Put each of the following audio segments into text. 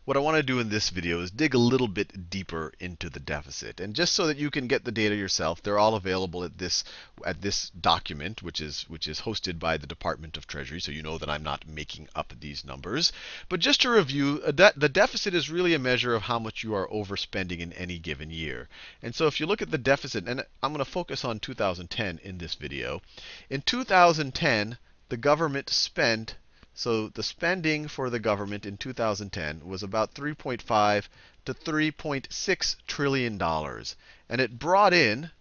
what I want to do in this video is dig a little bit deeper into the deficit. And just so that you can get the data yourself, they're all available at this document, which is hosted by the Department of Treasury, so you know that I'm not making up these numbers. But just to review, the deficit is really a measure of how much you are overspending in any given year. And so if you look at the deficit, and I'm going to focus on 2010 in this video. In 2010, the government spent so the spending for the government in 2010 was about $3.5 to $3.6 trillion dollars. And it brought in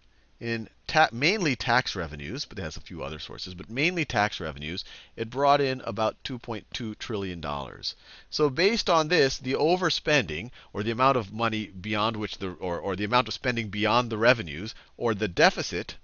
mainly tax revenues, but it has a few other sources, but mainly tax revenues, it brought in about $2.2 trillion dollars. So based on this, the overspending, or the amount of money beyond which or the amount of spending beyond the revenues, or the deficit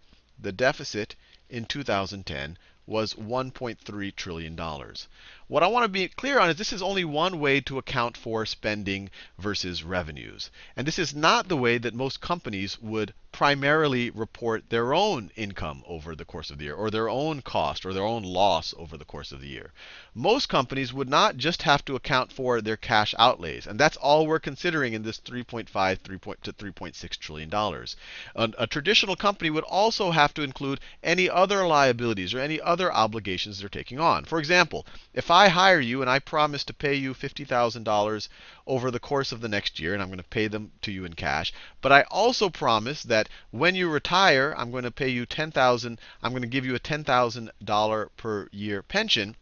in 2010 was $1.3 trillion dollars. What I want to be clear on is this is only one way to account for spending versus revenues. And this is not the way that most companies would primarily report their own income over the course of the year, or their own cost, or their own loss over the course of the year. Most companies would not just have to account for their cash outlays. And that's all we're considering in this $3.5 to $3.6 trillion dollars. A traditional company would also have to include any other liabilities or any other obligations they're taking on. For example, if I hire you and I promise to pay you $50,000 over the course of the next year, and I'm going to pay them to you in cash, but I also promise that when you retire, I'm going to pay you $10,000. I'm going to give you a $10,000 per year pension.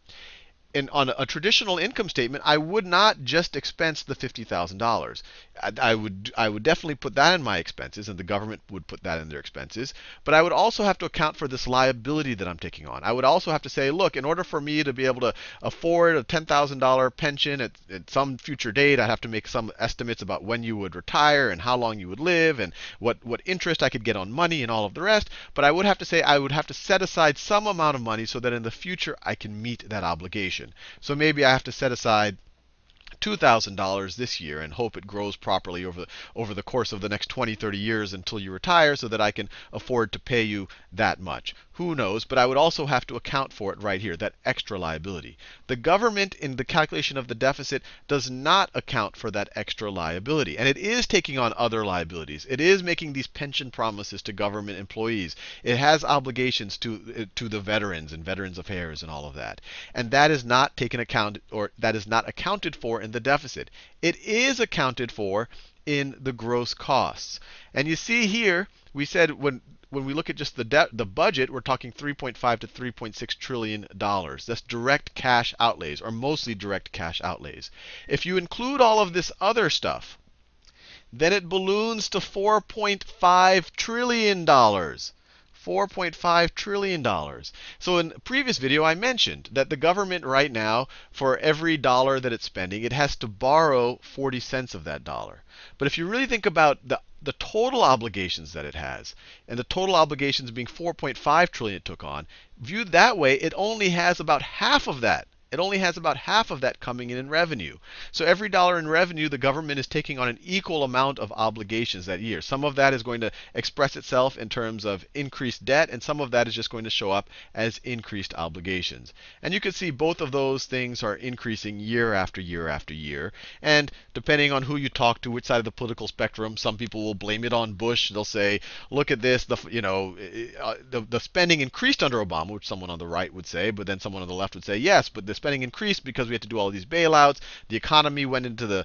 On a traditional income statement, I would not just expense the $50,000. I would definitely put that in my expenses, and the government would put that in their expenses. But I would also have to account for this liability that I'm taking on. I would also have to say, look, in order for me to be able to afford a $10,000 pension at some future date, I'd have to make some estimates about when you would retire and how long you would live and what interest I could get on money and all of the rest. But I would have to say I would have to set aside some amount of money so that in the future I can meet that obligation. So maybe I have to set aside $2,000 this year and hope it grows properly over the course of the next 20, 30 years until you retire so that I can afford to pay you that much. Who knows? But I would also have to account for it right here, that extra liability. The government, in the calculation of the deficit, does not account for that extra liability. And it is taking on other liabilities. It is making these pension promises to government employees. It has obligations to the veterans and Veterans Affairs and all of that. And that is not taken account, or that is not accounted for in the deficit. It is accounted for in the gross costs. And you see here, we said when we look at just the budget, we're talking $3.5 to $3.6 trillion dollars. That's direct cash outlays, or mostly direct cash outlays. If you include all of this other stuff, then it balloons to $4.5 trillion dollars. $4.5 trillion dollars. So in a previous video, I mentioned that the government right now, for every dollar that it's spending, it has to borrow 40 cents of that dollar. But if you really think about the total obligations that it has, and the total obligations being 4.5 trillion it took on, viewed that way, it only has about half of that. It only has about half of that coming in revenue. So every dollar in revenue, the government is taking on an equal amount of obligations that year. Some of that is going to express itself in terms of increased debt, and some of that is just going to show up as increased obligations. And you can see both of those things are increasing year after year after year. And depending on who you talk to, which side of the political spectrum, some people will blame it on Bush. They'll say, look at this, the spending increased under Obama, which someone on the right would say, but then someone on the left would say, yes, but the spending increased because we had to do all of these bailouts. The economy went into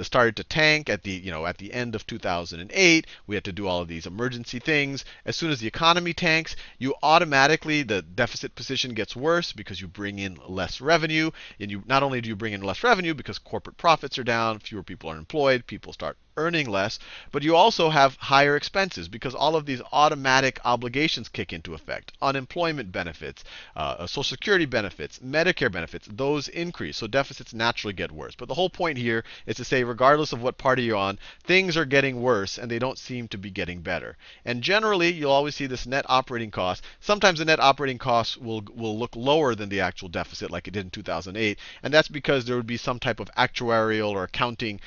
started to tank at the end of 2008. We had to do all of these emergency things. As soon as the economy tanks, you automatically, the deficit position gets worse because you bring in less revenue. And you not only do you bring in less revenue because corporate profits are down, fewer people are employed, people start earning less, but you also have higher expenses because all of these automatic obligations kick into effect. Unemployment benefits, Social Security benefits, Medicare benefits, those increase. So deficits naturally get worse. But the whole point here is to say, regardless of what party you're on, things are getting worse and they don't seem to be getting better. And generally, you'll always see this net operating cost. Sometimes the net operating costs will look lower than the actual deficit like it did in 2008. And that's because there would be some type of actuarial or accounting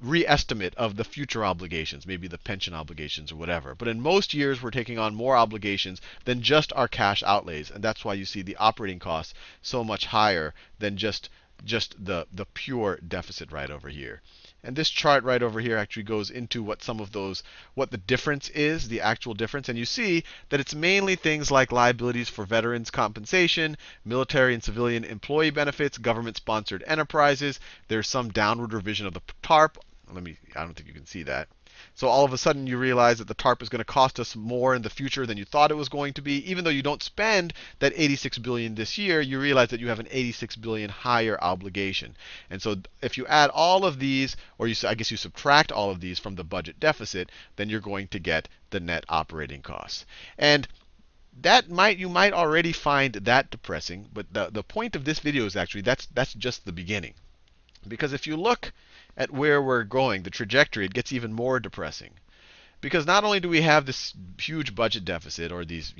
re-estimate of the future obligations, maybe the pension obligations or whatever. But in most years, we're taking on more obligations than just our cash outlays. And that's why you see the operating costs so much higher than just just the pure deficit right over here. And this chart right over here actually goes into what some of those, what the difference is, the actual difference. And you see that it's mainly things like liabilities for veterans compensation, military and civilian employee benefits, government-sponsored enterprises. There's some downward revision of the TARP. I don't think you can see that. So all of a sudden you realize that the TARP is going to cost us more in the future than you thought it was going to be. Even though you don't spend that 86 billion this year, you realize that you have an 86 billion higher obligation. And so if you add all of these, or I guess you subtract all of these from the budget deficit, then you're going to get the net operating costs. And you might already find that depressing, but the point of this video is actually that's just the beginning. Because if you look at where we're going, the trajectory, it gets even more depressing. Because not only do we have this huge budget deficit, or these,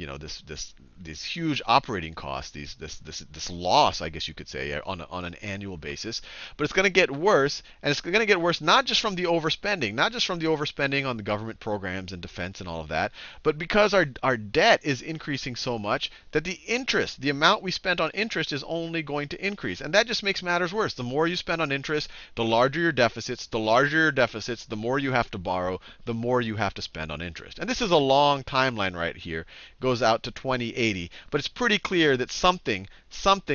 these huge operating costs, this loss, I guess you could say, on an annual basis, but it's going to get worse, and it's going to get worse not just from the overspending on the government programs and defense and all of that, but because our debt is increasing so much that the amount we spent on interest is only going to increase, and that just makes matters worse. The more you spend on interest, the larger your deficits. The larger your deficits, the more you have to borrow, the more you have to spend on interest. And this is a long timeline right here. It goes out to 2080, but it's pretty clear that something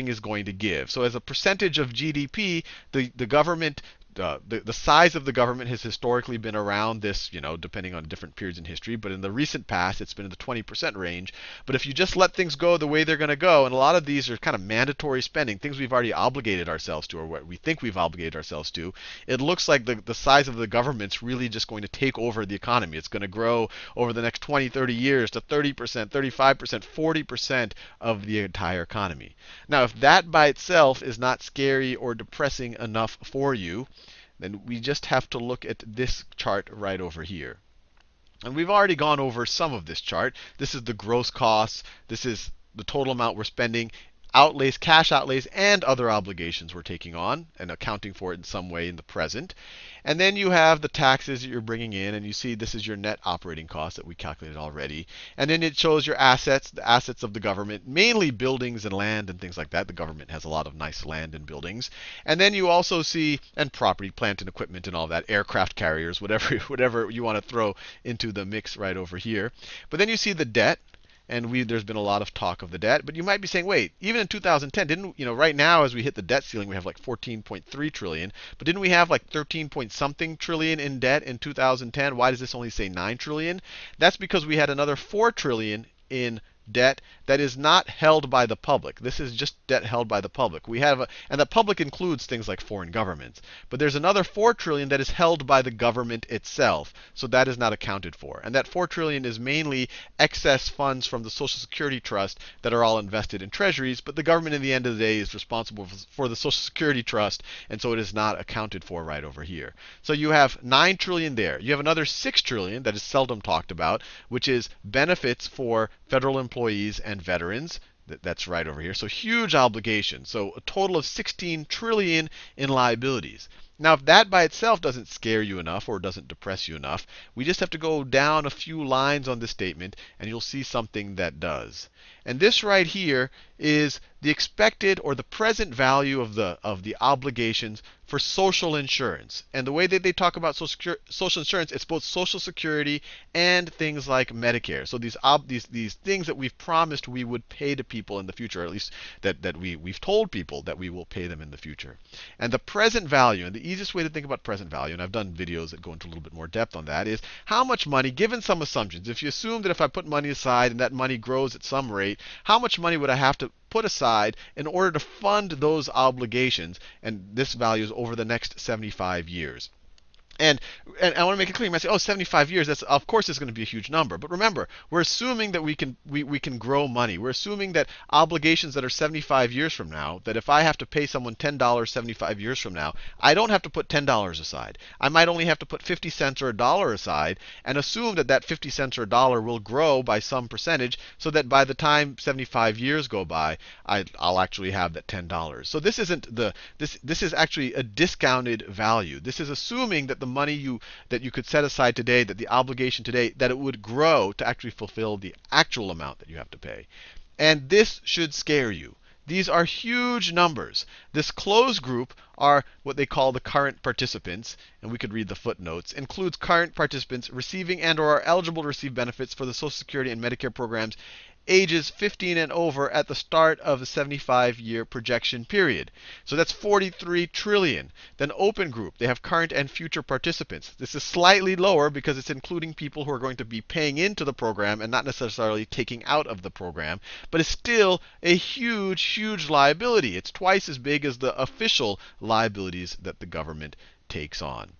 is going to give. So as a percentage of GDP, the government, the size of the government has historically been around this, depending on different periods in history, but in the recent past, it's been in the 20% range. But if you just let things go the way they're going to go, and a lot of these are kind of mandatory spending, things we've already obligated ourselves to, or what we think we've obligated ourselves to, it looks like the size of the government's really just going to take over the economy. It's going to grow over the next 20, 30 years to 30%, 35%, 40% of the entire economy. Now, if that by itself is not scary or depressing enough for you, then we just have to look at this chart right over here. And we've already gone over some of this chart. This is the gross costs. This is the total amount we're spending, outlays, cash outlays, and other obligations we're taking on and accounting for it in some way in the present. And then you have the taxes that you're bringing in, and you see this is your net operating cost that we calculated already. And then it shows your assets, the assets of the government, mainly buildings and land and things like that. The government has a lot of nice land and buildings. And then you also see, and property, plant and equipment and all that, aircraft carriers, whatever you want to throw into the mix right over here. But then you see the debt. And there's been a lot of talk of the debt, but you might be saying, wait, even in 2010, right now as we hit the debt ceiling, we have like 14.3 trillion, but didn't we have like 13 point something trillion in debt in 2010? Why does this only say 9 trillion? That's because we had another 4 trillion in debt that is not held by the public. This is just debt held by the public. And the public includes things like foreign governments. But there's another 4 trillion that is held by the government itself. So that is not accounted for. And that 4 trillion is mainly excess funds from the Social Security Trust that are all invested in treasuries. But the government, in the end of the day, is responsible for the Social Security Trust, and so it is not accounted for right over here. So you have 9 trillion there. You have another 6 trillion that is seldom talked about, which is benefits for federal employees and veterans. That's right over here. So huge obligation. So a total of 16 trillion in liabilities. Now, if that by itself doesn't scare you enough or doesn't depress you enough, we just have to go down a few lines on this statement, and you'll see something that does. And this right here is the expected or the present value of the obligations for social insurance. And the way that they talk about social insurance, it's both Social Security and things like Medicare. So these things that we've promised we would pay to people in the future, or at least that we've told people that we will pay them in the future. And the present value, and the easiest way to think about present value, and I've done videos that go into a little bit more depth on that, is how much money, given some assumptions. If you assume that if I put money aside and that money grows at some rate, how much money would I have to put aside in order to fund those obligations? And this value is over the next 75 years. And I want to make it clear. You might say, oh, 75 years, that's, of course it's going to be a huge number. But remember, we're assuming that we can grow money. We're assuming that obligations that are 75 years from now, that if I have to pay someone $10 75 years from now, I don't have to put $10 aside. I might only have to put 50 cents or a dollar aside and assume that that 50 cents or a dollar will grow by some percentage so that by the time 75 years go by, I'll actually have that $10. So this isn't this is actually a discounted value. This is assuming that the money that you could set aside today, that the obligation today, that it would grow to actually fulfill the actual amount that you have to pay. And this should scare you. These are huge numbers. This closed group are what they call the current participants, and we could read the footnotes. Includes current participants receiving and or are eligible to receive benefits for the Social Security and Medicare programs ages 15 and over at the start of the 75-year projection period. So that's 43 trillion. Then open group, they have current and future participants. This is slightly lower because it's including people who are going to be paying into the program and not necessarily taking out of the program, but it's still a huge, huge liability. It's twice as big as the official liabilities that the government takes on.